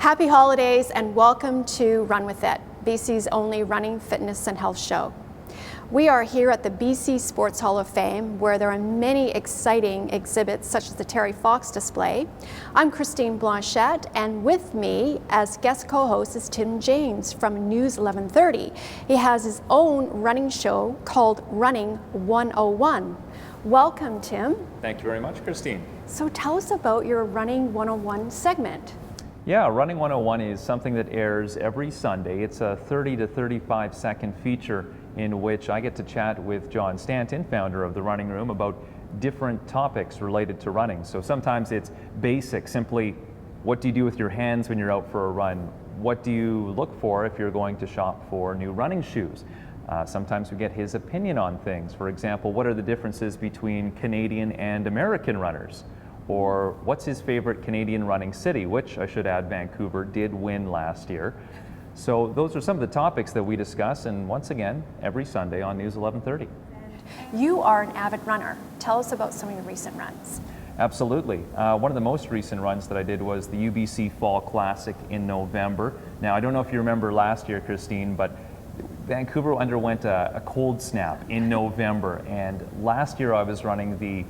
Happy holidays and welcome to Run With It, BC's only running, fitness and health show. We are here at the BC Sports Hall of Fame, where there are many exciting exhibits such as the Terry Fox display. I'm Christine Blanchette, and with me as guest co-host is Tim James from News 1130. He has his own running show called Running 101. Welcome, Tim. Thank you very much, Christine. So tell us about your Running 101 segment. Yeah, Running 101 is something that airs every Sunday. It's a 30 to 35 second feature in which I get to chat with John Stanton, founder of The Running Room, about different topics related to running. So sometimes it's basic, simply what do you do with your hands when you're out for a run? What do you look for if you're going to shop for new running shoes? Sometimes we get his opinion on things. For example, what are the differences between Canadian and American runners? Or what's his favorite Canadian running city, which I should add, Vancouver did win last year. So those are some of the topics that we discuss, and once again, every Sunday on News 1130. You are an avid runner. Tell us about some of your recent runs. Absolutely. One of the most recent runs that I did was the UBC Fall Classic in November. Now, I don't know if you remember last year, Christine, but Vancouver underwent a cold snap in November, and last year I was running the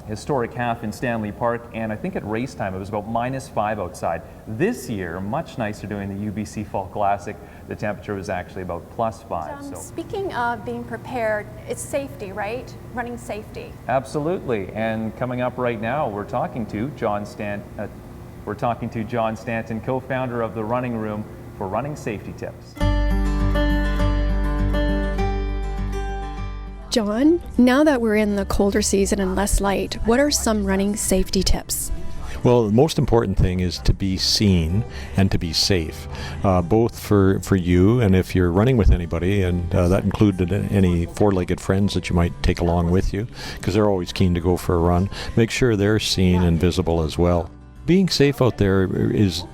historic half in Stanley Park, and I think at race time it was about -5 outside. This year, much nicer doing the UBC Fall Classic, the temperature was actually about +5. So speaking of being prepared, it's safety, right? Running safety. Absolutely, and coming up right now, we're talking to John Stanton, co-founder of The Running Room, for running safety tips. John, now that we're in the colder season and less light, what are some running safety tips? Well, the most important thing is to be seen and to be safe, both for you and if you're running with anybody, and that included any four-legged friends that you might take along with you, because they're always keen to go for a run. Make sure they're seen and visible as well. Being safe out there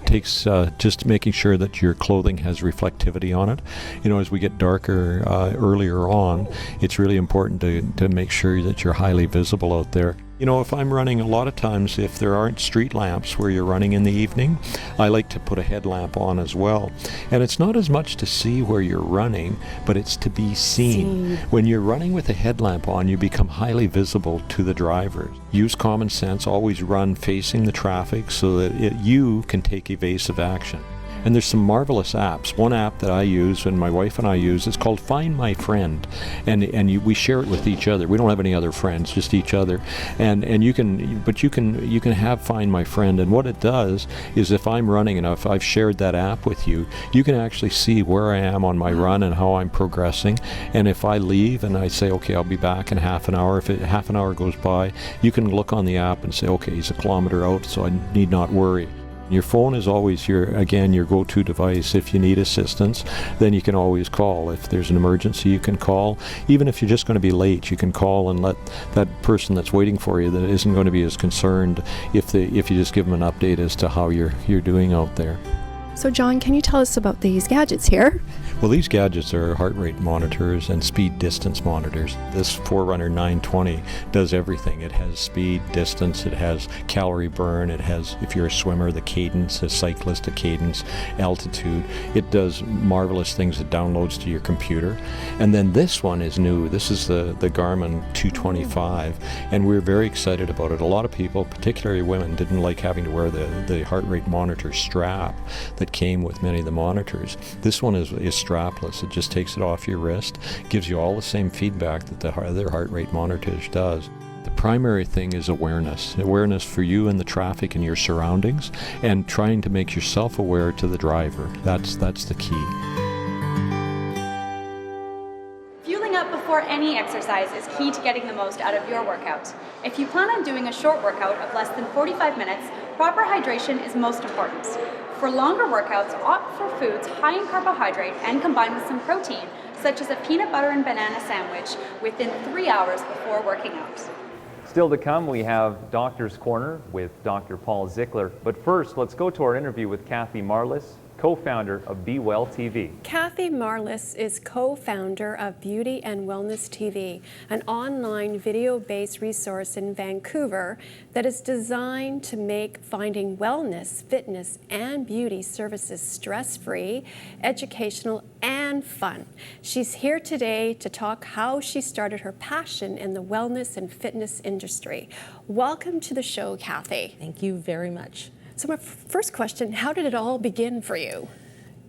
takes just making sure that your clothing has reflectivity on it. You know, as we get darker earlier on, it's really important to make sure that you're highly visible out there. You know, if I'm running, a lot of times if there aren't street lamps where you're running in the evening, I like to put a headlamp on as well. And it's not as much to see where you're running, but it's to be seen. When you're running with a headlamp on, you become highly visible to the drivers. Use common sense, always run facing the traffic so that you can take evasive action. And there's some marvelous apps. One app that I use and my wife and I use is called Find My Friend, and we share it with each other. We don't have any other friends, just each other. And you can have Find My Friend, and what it does is if I'm running and if I've shared that app with you, you can actually see where I am on my run and how I'm progressing. And if I leave and I say, okay, I'll be back in half an hour, if half an hour goes by, you can look on the app and say, okay, he's a kilometer out, so I need not worry. Your phone is always your go-to device. If you need assistance, then you can always call. If there's an emergency, you can call. Even if you're just going to be late, you can call and let that person that's waiting for you that isn't going to be as concerned if you just give them an update as to how you're doing out there. So John, can you tell us about these gadgets here? Well, these gadgets are heart rate monitors and speed distance monitors. This Forerunner 920 does everything. It has speed, distance, it has calorie burn, it has, if you're a swimmer, the cadence, a cyclist, a cadence, altitude. It does marvelous things. It downloads to your computer. And then this one is new. This is the Garmin 225, and we're very excited about it. A lot of people, particularly women, didn't like having to wear the heart rate monitor strap that came with many of the monitors. This one is strapless. It just takes it off your wrist, gives you all the same feedback that the other heart rate monitors does. The primary thing is awareness for you and the traffic and your surroundings, and trying to make yourself aware to the driver. That's the key. Fueling up before any exercise is key to getting the most out of your workout. If you plan on doing a short workout of less than 45 minutes, proper hydration is most important. For longer workouts, opt for foods high in carbohydrate and combined with some protein, such as a peanut butter and banana sandwich, within 3 hours before working out. Still to come, we have Doctor's Corner with Dr. Paul Zickler. But first, let's go to our interview with Kathy Marlis, co-founder of Be Well TV. Kathy Marlis is co-founder of Beauty and Wellness TV, an online video-based resource in Vancouver that is designed to make finding wellness, fitness, and beauty services stress-free, educational, and fun. She's here today to talk how she started her passion in the wellness and fitness industry. Welcome to the show, Kathy. Thank you very much. So my first question, how did it all begin for you?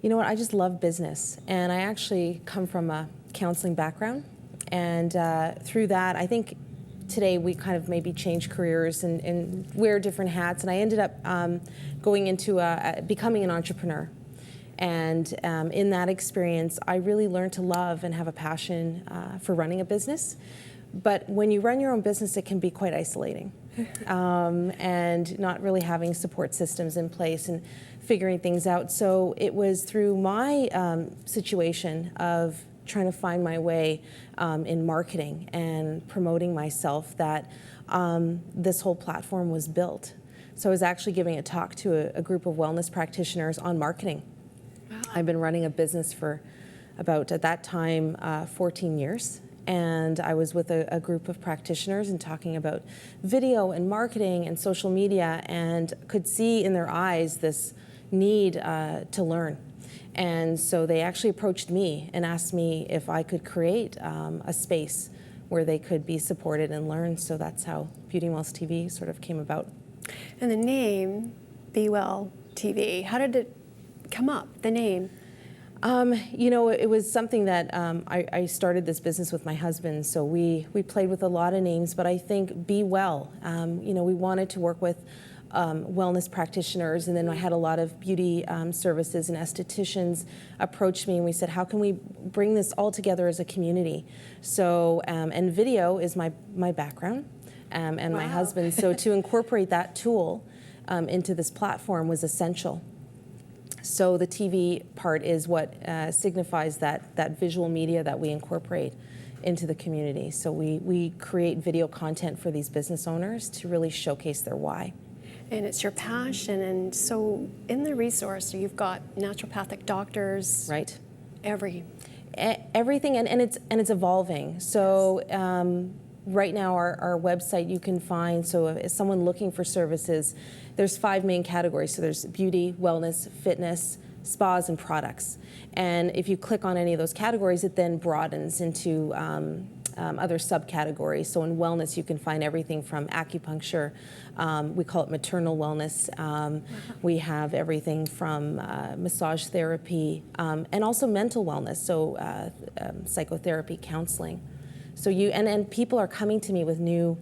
You know what, I just love business, and I actually come from a counseling background, and through that, I think today we kind of maybe change careers and wear different hats, and I ended up going into becoming an entrepreneur. And in that experience, I really learned to love and have a passion for running a business. But when you run your own business, it can be quite isolating. And not really having support systems in place and figuring things out. So it was through my situation of trying to find my way in marketing and promoting myself that this whole platform was built. So I was actually giving a talk to a group of wellness practitioners on marketing. Wow. I've been running a business for about, at that time, 14 years. And I was with a group of practitioners and talking about video and marketing and social media, and could see in their eyes this need to learn. And so they actually approached me and asked me if I could create a space where they could be supported and learn. So that's how Beauty and Wellness TV sort of came about. And the name, Be Well TV, how did it come up, the name? You know, it was something that I started this business with my husband, so we played with a lot of names, but I think Be Well, you know, we wanted to work with wellness practitioners, and then I had a lot of beauty services and estheticians approach me, and we said, how can we bring this all together as a community? So, and video is my background, and wow. My husband, so to incorporate that tool into this platform was essential. So the TV part is what signifies that visual media that we incorporate into the community. So we create video content for these business owners to really showcase their why. And it's your passion, and so in the resource you've got naturopathic doctors. Right. Everything, and it's evolving. So right now our website you can find, so if someone looking for services, there's 5 main categories. So there's beauty, wellness, fitness, spas, and products. And if you click on any of those categories, it then broadens into other subcategories. So in wellness, you can find everything from acupuncture, we call it maternal wellness. We have everything from massage therapy, and also mental wellness, so psychotherapy, counseling. So and people are coming to me with new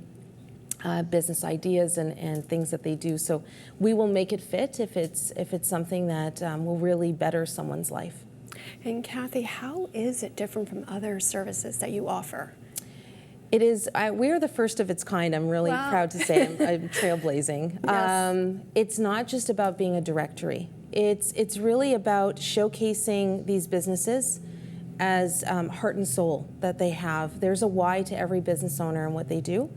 business ideas and things that they do. So we will make it fit if it's something that will really better someone's life. And Kathy, how is it different from other services that you offer? It is, we are the first of its kind. I'm really wow. proud to say I'm trailblazing. Yes. It's not just about being a directory. It's really about showcasing these businesses as heart and soul that they have. There's a why to every business owner and what they do.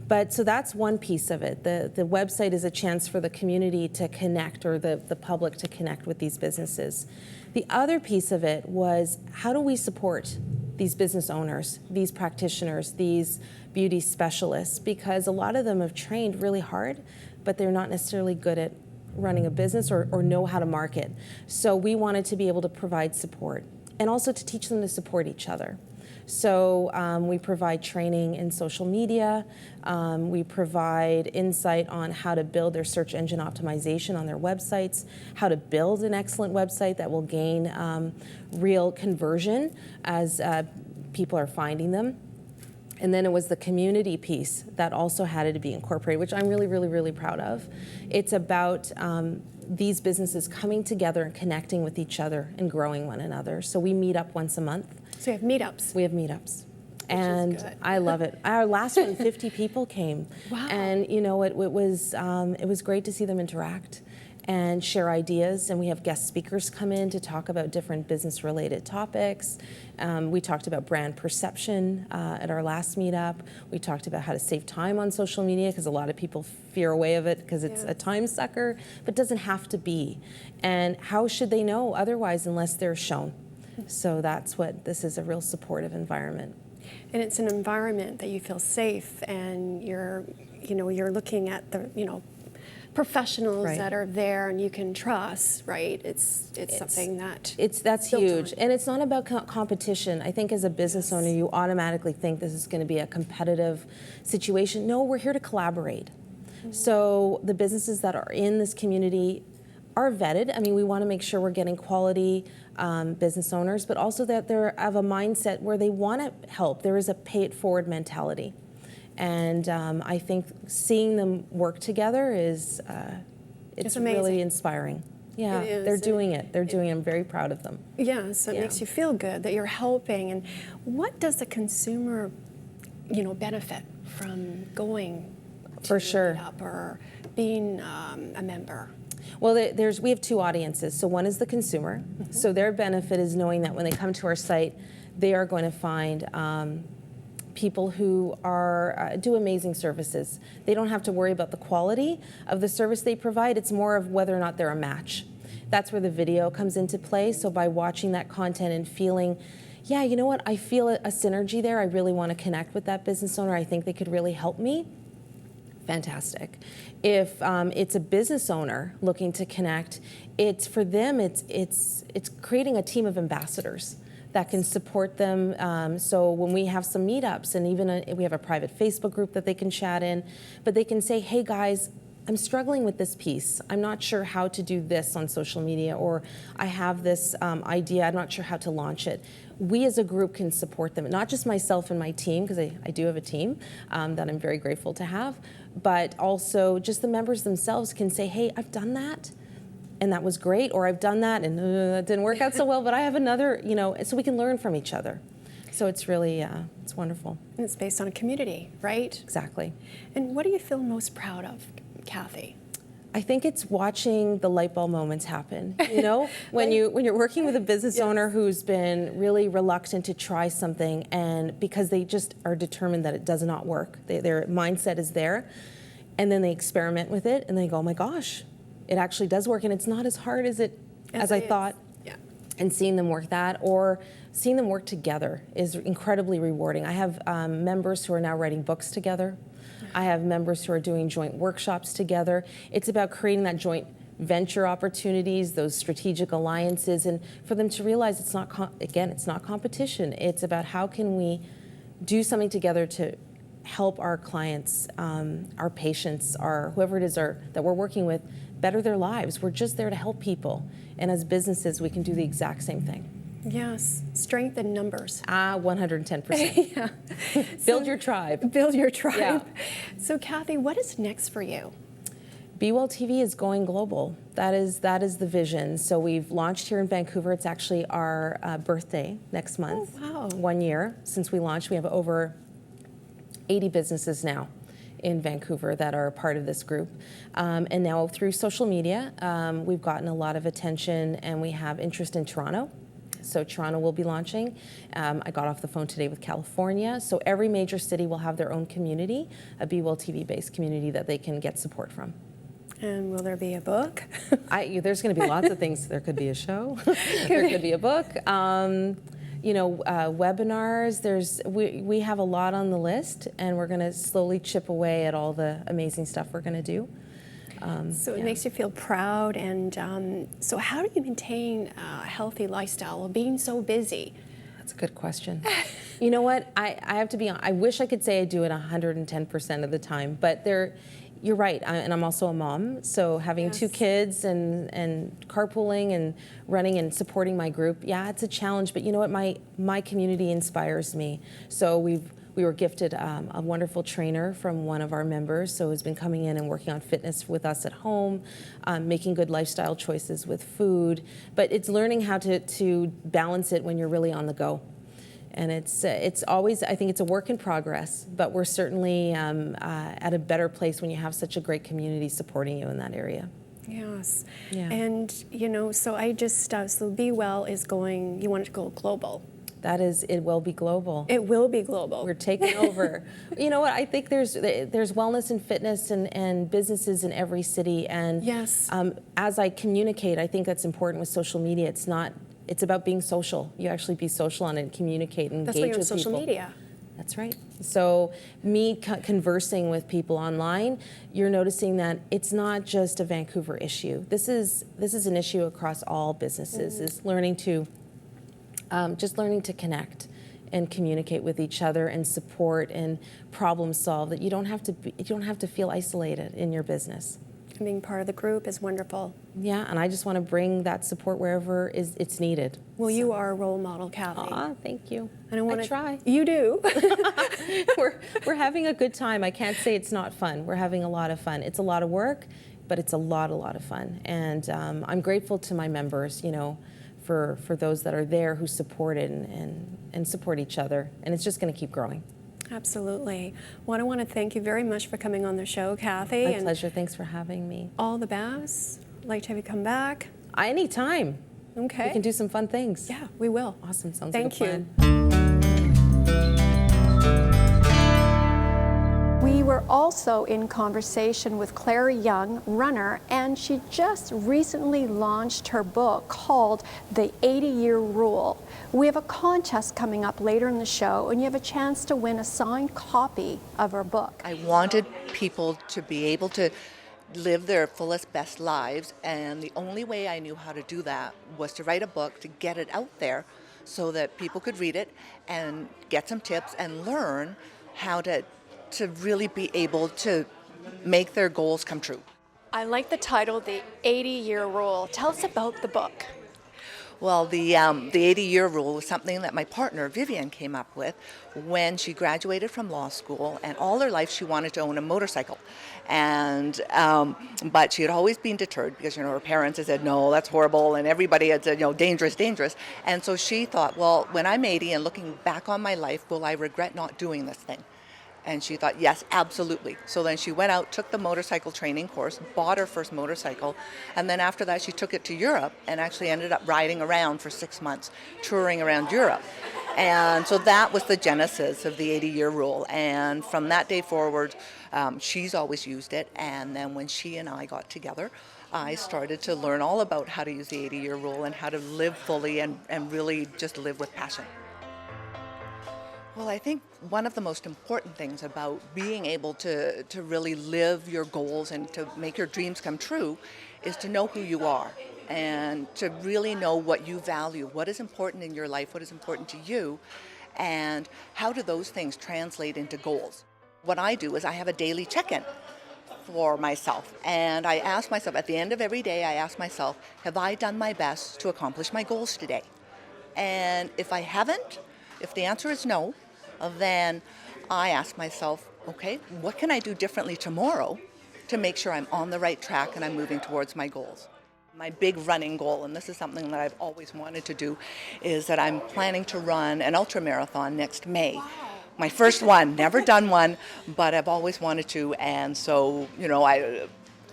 But so that's one piece of it. The website is a chance for the community to connect, or the public to connect with these businesses. The other piece of it was, how do we support these business owners, these practitioners, these beauty specialists? Because a lot of them have trained really hard, but they're not necessarily good at running a business or know how to market. So we wanted to be able to provide support, and also to teach them to support each other. So we provide training in social media. We provide insight on how to build their search engine optimization on their websites, how to build an excellent website that will gain real conversion as people are finding them. And then it was the community piece that also had to be incorporated, which I'm really, really, really proud of. It's about these businesses coming together and connecting with each other and growing one another. So we meet up once a month. So you have meetups? We have meetups. And I love it. Our last one, 50 people came. Wow. And you know, it was great to see them interact and share ideas. And we have guest speakers come in to talk about different business-related topics. We talked about brand perception at our last meetup. We talked about how to save time on social media, because a lot of people fear away of it because it's a time sucker, but it doesn't have to be. And how should they know otherwise unless they're shown? So that's what this is, a real supportive environment. And it's an environment that you feel safe, and you're looking at the, professionals Right. that are there and you can trust, right? It's something that's built huge. on. And it's not about competition. I think as a business owner, you automatically think this is going to be a competitive situation. No, we're here to collaborate. So the businesses that are in this community are vetted. I mean, we want to make sure we're getting quality business owners, but also that they have a mindset where they want to help. There is a pay it forward mentality. And I think seeing them work together is it's really inspiring. Yeah, It is. they're doing it. They're doing it. I'm very proud of them. Yeah, so it makes you feel good that you're helping. And what does the consumer, benefit from going For to sure. Meetup or being a member? Well, we have two audiences. So one is the consumer. So their benefit is knowing that when they come to our site, they are going to find people who do amazing services. They don't have to worry about the quality of the service they provide. It's more of whether or not they're a match. That's where the video comes into play. So by watching that content and feeling, yeah, you know what, I feel a synergy there. I really want to connect with that business owner. I think they could really help me. Fantastic. If it's a business owner looking to connect, it's creating a team of ambassadors that can support them. So when we have some meetups, and even we have a private Facebook group that they can chat in, but they can say, hey guys, I'm struggling with this piece. I'm not sure how to do this on social media, or I have this idea, I'm not sure how to launch it. We as a group can support them, not just myself and my team, because I do have a team that I'm very grateful to have, but also just the members themselves can say, hey, I've done that, and that was great, or I've done that and it didn't work out so well, but I have another, so we can learn from each other. So it's really, it's wonderful. And it's based on a community, right? Exactly. And what do you feel most proud of, Kathy? I think it's watching the light bulb moments happen. When you're working with a business owner who's been really reluctant to try something, and because they just are determined that it does not work, their mindset is there, and then they experiment with it, and they go, oh my gosh, it actually does work, and it's not as hard as I thought. Yeah. And seeing them work that, or seeing them work together, is incredibly rewarding. I have members who are now writing books together. I have members who are doing joint workshops together. It's about creating that joint venture opportunities, those strategic alliances, and for them to realize it's not competition. It's about how can we do something together to help our clients, our patients, whoever it is that we're working with, better their lives. We're just there to help people. And as businesses, we can do the exact same thing. Yes, strength in numbers. 110%. Yeah. Build your tribe. Build your tribe. Yeah. So Kathy, what is next for you? Be Well TV is going global. That is the vision. So we've launched here in Vancouver. It's actually our birthday next month. Oh, wow. 1 year since we launched. We have over 80 businesses now in Vancouver that are part of this group. And now through social media, we've gotten a lot of attention, and we have interest in Toronto. So Toronto will be launching. I got off the phone today with California. So every major city will have their own community, a Be Well TV-based community that they can get support from. And will there be a book? There's going to be lots of things. There could be a show. There could be a book. Webinars. We have a lot on the list, and we're going to slowly chip away at all the amazing stuff we're going to do. So it makes you feel proud. And so how do you maintain a healthy lifestyle while being so busy? That's a good question. You know what? I have to be honest. I wish I could say I do it 110% of the time, but you're right. And I'm also a mom, so having two kids and carpooling and running and supporting my group, it's a challenge. But you know what? My community inspires me. So we were gifted a wonderful trainer from one of our members, so has been coming in and working on fitness with us at home, making good lifestyle choices with food. But it's learning how to balance it when you're really on the go. And it's always, I think it's a work in progress, but we're certainly at a better place when you have such a great community supporting you in that area. Yes. Yeah. And, so I just, so Be Well is going, you want it to go global. That is, it will be global. It will be global. We're taking over. You know what? I think there's wellness and fitness and businesses in every city. And Yes. As I communicate, I think that's important with social media. It's about being social. You actually be social on it and communicate and That's engage why you're on with social people. media. That's right. So me conversing with people online, you're noticing that it's not just a Vancouver issue. This is an issue across all businesses. Is learning to connect and communicate with each other and support and problem solve. That you don't have to feel isolated in your business. And being part of the group is wonderful. Yeah, and I just want to bring that support wherever it's needed. Well, you are a role model, Kathy. Thank you. And I want to try. You do. We're having a good time. I can't say it's not fun. We're having a lot of fun. It's a lot of work, but it's a lot of fun. And I'm grateful to my members, for those that are there who support it and support each other. And it's just going to keep growing. Absolutely. Well, I want to thank you very much for coming on the show, Kathy. My pleasure. Thanks for having me. All the best. I'd like to have you come back. Anytime. Okay. We can do some fun things. Yeah, we will. Awesome. Sounds Thank like a you. plan. We were also in conversation with Claire Young, runner, and she just recently launched her book called The 80-Year Rule. We have a contest coming up later in the show, and you have a chance to win a signed copy of her book. I wanted people to be able to live their fullest, best lives, and the only way I knew how to do that was to write a book, to get it out there so that people could read it and get some tips and learn how to really be able to make their goals come true. I like the title, The 80-Year Rule. Tell us about the book. Well, the 80-year rule was something that my partner, Vivian, came up with when she graduated from law school, and all her life she wanted to own a motorcycle. And but she had always been deterred because, her parents had said, no, that's horrible, and everybody had said, dangerous, dangerous. And so she thought, well, when I'm 80 and looking back on my life, will I regret not doing this thing? And she thought, yes, absolutely. So then she went out, took the motorcycle training course, bought her first motorcycle, and then after that she took it to Europe and actually ended up riding around for 6 months, touring around Europe. And so that was the genesis of the 80-year rule. And from that day forward, she's always used it. And then when she and I got together, I started to learn all about how to use the 80-year rule and how to live fully and really just live with passion. Well, I think one of the most important things about being able to really live your goals and to make your dreams come true is to know who you are and to really know what you value, what is important in your life, what is important to you, and how do those things translate into goals. What I do is I have a daily check-in for myself, and I ask myself, at the end of every day, I ask myself, have I done my best to accomplish my goals today? And if I haven't, if the answer is no, then I ask myself, okay, what can I do differently tomorrow to make sure I'm on the right track and I'm moving towards my goals? My big running goal, and this is something that I've always wanted to do, is that I'm planning to run an ultramarathon next May. Wow. My first one, never done one, but I've always wanted to, and so,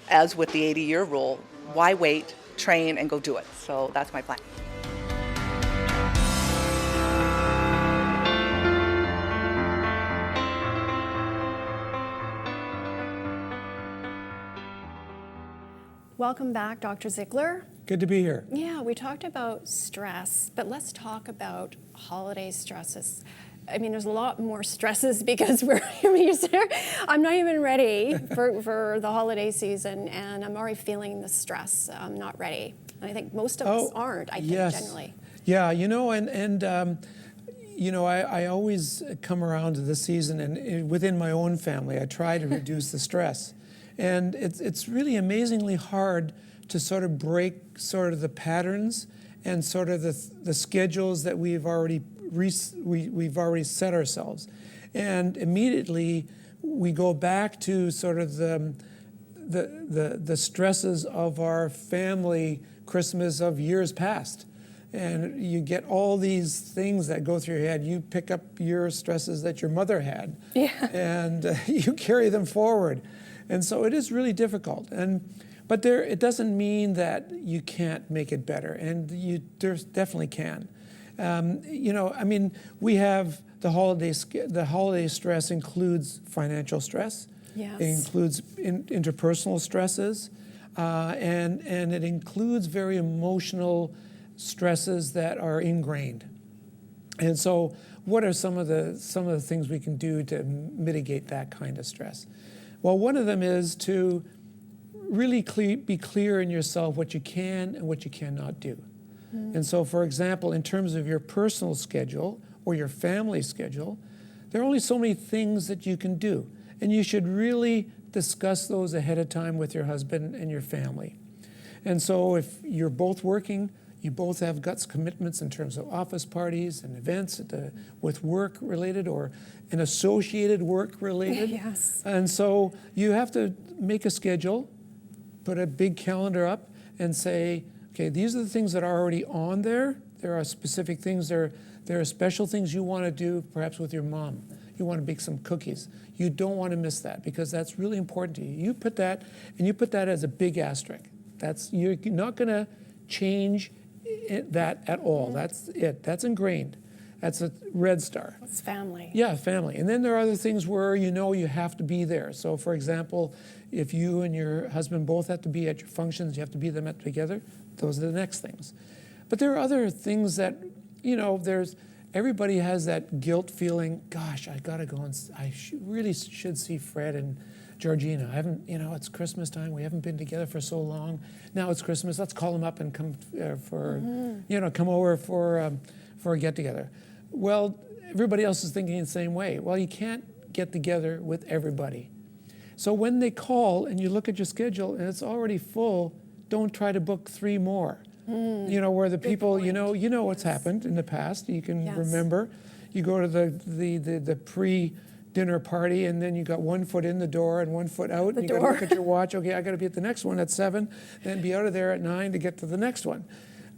as with the 80-year rule, why wait, train, and go do it? So that's my plan. Welcome back, Dr. Ziegler. Good to be here. Yeah, we talked about stress, but let's talk about holiday stresses. I mean, there's a lot more stresses because I'm not even ready for the holiday season, and I'm already feeling the stress. I'm not ready. And I think most of us aren't, I think, generally. Yeah, I always come around to this season, and within my own family, I try to reduce the stress. And it's really amazingly hard to sort of break sort of the patterns and sort of the schedules that we've already set ourselves. And immediately we go back to sort of the stresses of our family Christmas of years past. And you get all these things that go through your head. You pick up your stresses that your mother had, and you carry them forward. And so it is really difficult. But it doesn't mean that you can't make it better, and you definitely can. I mean, we have the holiday stress includes financial stress. Yes. It includes interpersonal stresses, and it includes very emotional stresses that are ingrained. And so, what are some of the things we can do to mitigate that kind of stress? Well, one of them is to really be clear in yourself what you can and what you cannot do. And so, for example, in terms of your personal schedule or your family schedule, there are only so many things that you can do. And you should really discuss those ahead of time with your husband and your family. And so if you're both working, you both have guts commitments in terms of office parties and events with work related or an associated work related. Yes. And so you have to make a schedule, put a big calendar up and say, okay, these are the things that are already on there. There are specific things, there are special things you want to do, perhaps with your mom. You want to bake some cookies. You don't want to miss that because that's really important to you. You put that as a big asterisk. You're not going to change that at all. That's it. That's ingrained. That's a red star. It's family. Yeah, family. And then there are other things where you have to be there. So, for example, if you and your husband both have to be at your functions, you have to be them together, those are the next things. But there are other things that, everybody has that guilt feeling, gosh, I got to go and really should see Fred and Georgina. I haven't, it's Christmas time. We haven't been together for so long. Now it's Christmas. Let's call them up and come come over for a get together. Well, everybody else is thinking the same way. Well, you can't get together with everybody. So when they call and you look at your schedule and it's already full, don't try to book 3 more. Where the people, what's happened in the past. You can remember. You go to the pre-dinner party and then you got 1 foot in the door and 1 foot out. And you got to look at your watch. Okay, I got to be at the next one at 7, then be out of there at 9 to get to the next one.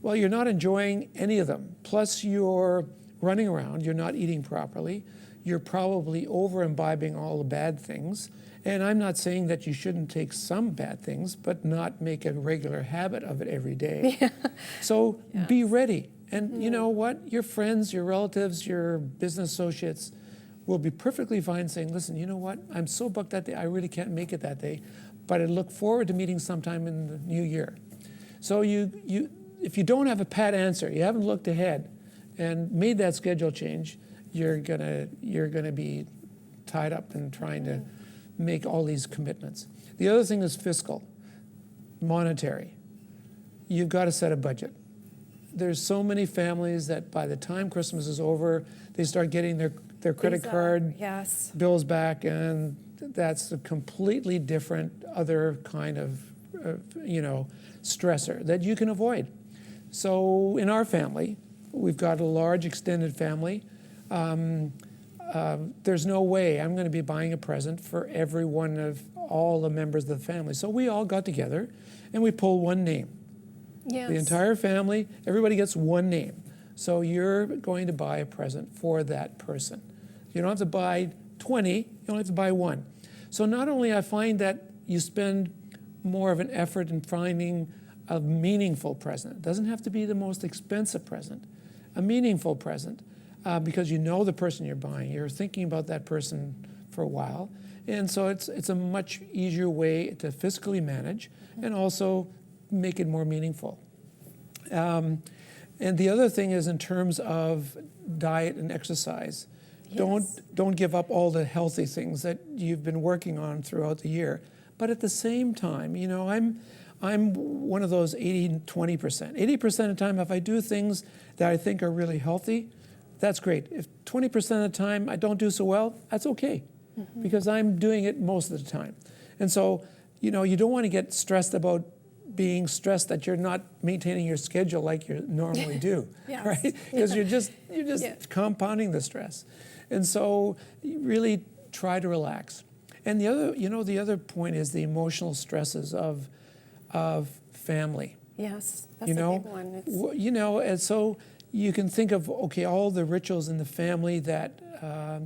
Well, you're not enjoying any of them. Plus, you're running around. You're not eating properly. You're probably over-imbibing all the bad things. And I'm not saying that you shouldn't take some bad things, but not make a regular habit of it every day. Yeah. So be ready. And you know what? Your friends, your relatives, your business associates will be perfectly fine saying, listen, you know what? I'm so booked that day, I really can't make it that day. But I look forward to meeting sometime in the new year. So if you don't have a pat answer, you haven't looked ahead and made that schedule change, you're gonna be tied up in trying to make all these commitments. The other thing is fiscal, monetary. You've got to set a budget. There's so many families that by the time Christmas is over, they start getting their credit card bills back, and that's a completely different other kind of stressor that you can avoid. So in our family, we've got a large extended family. There's no way I'm going to be buying a present for every one of all the members of the family. So we all got together and we pulled one name. Yes. The entire family, everybody gets one name. So you're going to buy a present for that person. You don't have to buy 20, you only have to buy 1. So not only I find that you spend more of an effort in finding a meaningful present. It doesn't have to be the most expensive present, a meaningful present. Because you know the person you're buying. You're thinking about that person for a while. And so it's a much easier way to fiscally manage and also make it more meaningful. And the other thing is in terms of diet and exercise. Yes. Don't give up all the healthy things that you've been working on throughout the year. But at the same time, I'm one of those 80-20%. 80% of the time, if I do things that I think are really healthy, that's great. If 20% of the time I don't do so well, that's okay, because I'm doing it most of the time. And so, you don't want to get stressed about being stressed that you're not maintaining your schedule like you normally do, right? Because you're just compounding the stress. And so you really try to relax. And the other point is the emotional stresses of family. Yes, that's a big one. And so you can think of, all the rituals in the family that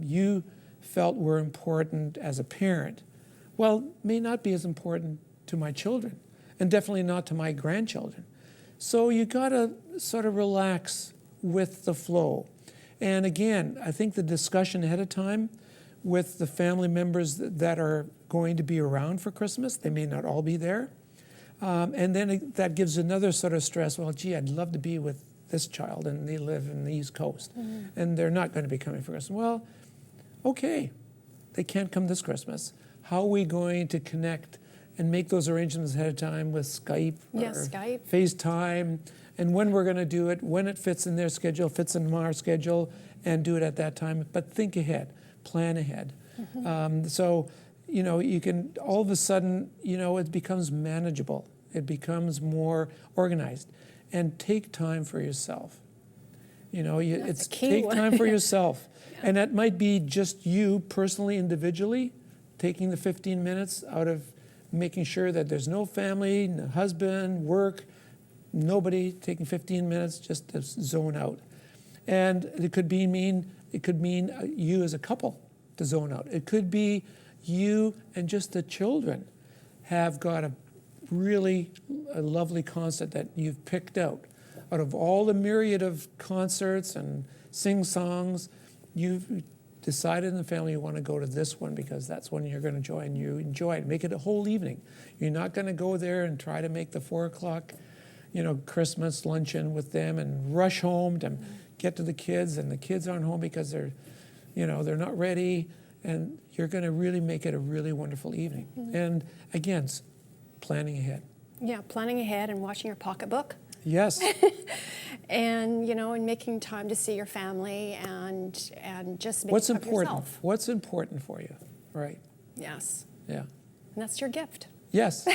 you felt were important as a parent, may not be as important to my children. and definitely not to my grandchildren. So you got to sort of relax with the flow. And again, I think the discussion ahead of time with the family members that are going to be around for Christmas, they may not all be there. And then that gives another sort of stress. Well, gee, I'd love to be with this child, and they live in the East Coast, and they're not going to be coming for Christmas. Well, okay, they can't come this Christmas. How are we going to connect and make those arrangements ahead of time with Skype or Skype. FaceTime, and when we're going to do it, when it fits in their schedule, fits in our schedule, and do it at that time. But think ahead, plan ahead. So, you know, you can, all of a sudden, you know, it becomes manageable. It becomes more organized. And take time for yourself. You know, it's a key take one. time for yourself. And that might be just you personally, individually, taking the 15 minutes out of making sure that there's no family, no husband, work, nobody, taking 15 minutes just to zone out. And it could mean you as a couple to zone out. It could be you and just the children have got a lovely concert that you've picked out of all the myriad of concerts and sing-songs. You've decided in the family you want to go to this one because that's one you're going to enjoy, and you enjoy it. Make it a whole evening. You're not going to go there and try to make the 4 o'clock, you know, Christmas luncheon with them and rush home to get to the kids, and the kids aren't home because they're not ready, and you're going to really make it a really wonderful evening. And again, planning ahead. Yeah, planning ahead and watching your pocketbook. Yes. And, you know, and making time to see your family and just making What's time for important? yourself. What's important for you? Right. Yes. Yeah. And that's your gift. Yes.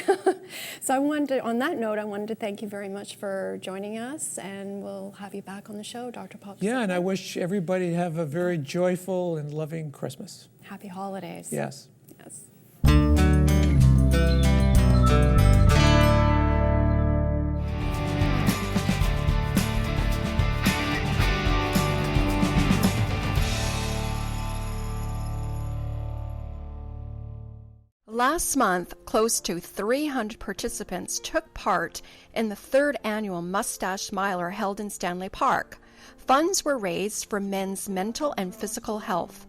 So on that note, I wanted to thank you very much for joining us, and we'll have you back on the show, Dr. Pop. Yeah, and I wish everybody to have a very joyful and loving Christmas. Happy holidays. Yes. Yes. Last month, close to 300 participants took part in the 3rd annual Mustache Smiler held in Stanley Park. Funds were raised for men's mental and physical health.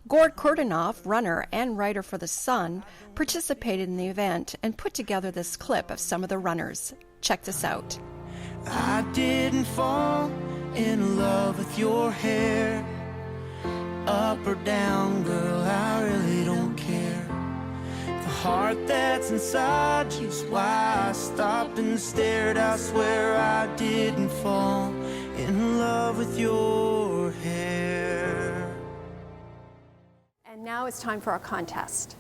Gord Kordanoff, runner and writer for The Sun, participated in the event and put together this clip of some of the runners. Check this out. I didn't fall in love with your hair. Up or down, girl, I really don't care. The heart that's inside you's why I stopped and stared. I swear I didn't fall in love with your hair. And now it's time for our contest.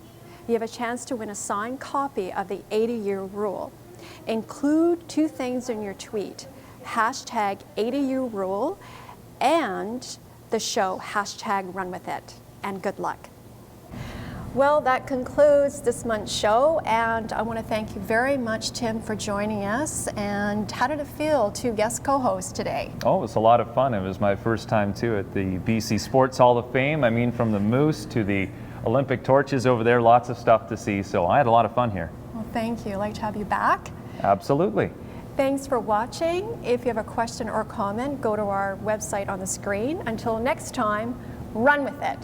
You have a chance to win a signed copy of the 80-year rule. Include 2 things in your tweet, hashtag 80-year rule and the show, hashtag run with it. And good luck. Well, that concludes this month's show, and I want to thank you very much, Tim, for joining us. And how did it feel to guest co-host today? Oh, it was a lot of fun. It was my first time, too, at the BC Sports Hall of Fame. I mean, from the Moose to the Olympic torches over there, lots of stuff to see. So I had a lot of fun here. Well, thank you. I'd like to have you back. Absolutely. Thanks for watching. If you have a question or comment, go to our website on the screen. Until next time, run with it.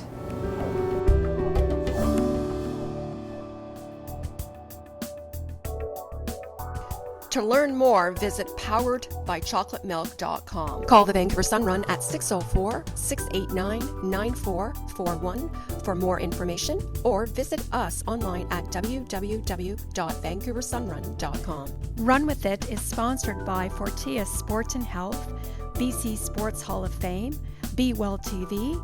To learn more, visit poweredbychocolatemilk.com. Call the Vancouver Sun Run at 604-689-9441 for more information, or visit us online at www.vancouversunrun.com. Run With It is sponsored by Fortius Sports and Health, BC Sports Hall of Fame, Be Well TV,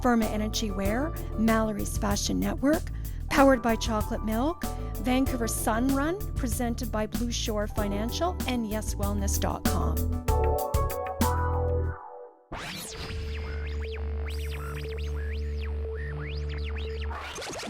Firma Energy Wear, Mallory's Fashion Network, Powered by Chocolate Milk, Vancouver Sun Run, presented by Blue Shore Financial, and YesWellness.com.